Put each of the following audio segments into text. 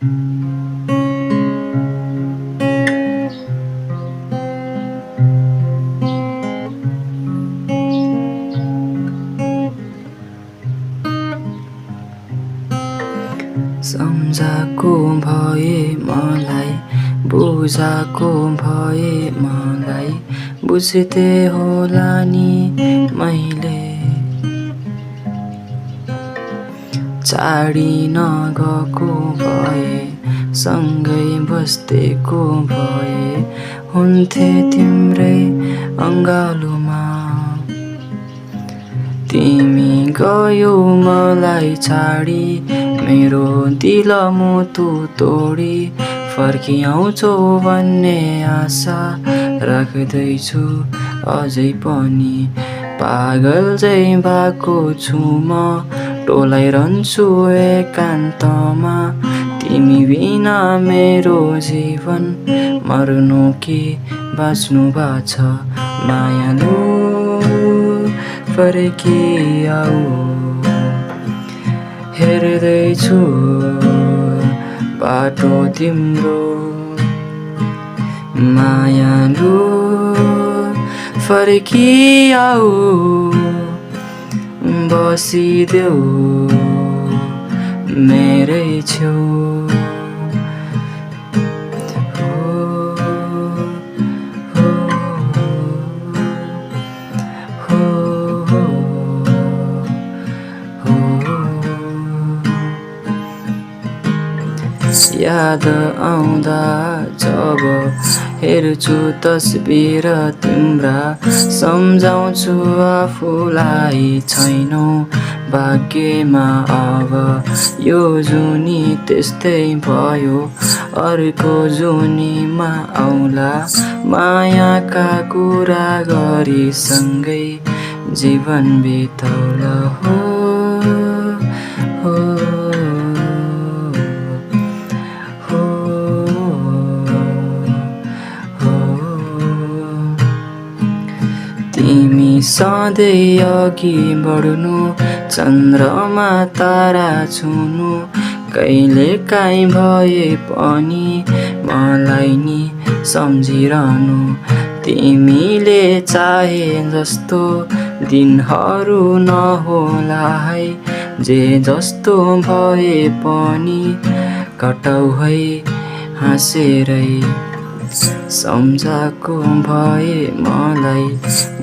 सम्झाको भए मलाई बुझाको भए मलाई बुझ्दै होला नि मैले चाडी नगएको भए सँगै बस्देको भए हुन्थे तिम्रै अङ्गालोमा तिमी गयौ मलाई छाडी मेरो दिल मुटु तोडी फर्किआउँछौ भन्ने आशा राख्दैछु अझै पनि पागल चाहिँ भएको छु म टोलाइरहन्छु एकान्तमा तिमी बिना मेरो जीवन मर्नु कि बाँच्नु बाछ मायालु फर्किआऊ हेर्दैछु बाटो तिम्रो मायालु फर्किआऊ बसिदेऊ मेरै छेउ याद आउँदा जब हेर्छु तस्बिर तिम्रा सम्झाउँछु आफूलाई छैनौ भाग्यमा अब यो जुनी त्यस्तै भयो अर्को जुनीमा आउला मायाका कुरा गरी सँगै जीवन बिताउला हो तिमी सधैँ अघि बढ्नु चन्द्रमा तारा छुनु कहिले काहीँ भए पनि मलाई नि सम्झिरहनु तिमीले चाहे जस्तो दिनहरू नहोला है जे जस्तो भए पनि कटाउ है हाँसेरै सम्झाको भए मलाई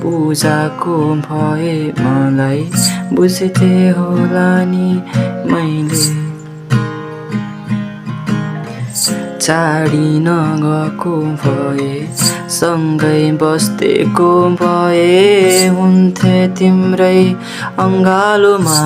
बुझाको भए मलाई बुझ्दै होला नि मैले चाडी नगएको भए सँगै बस्देको भए हुन्थे तिम्रै अङ्गालोमा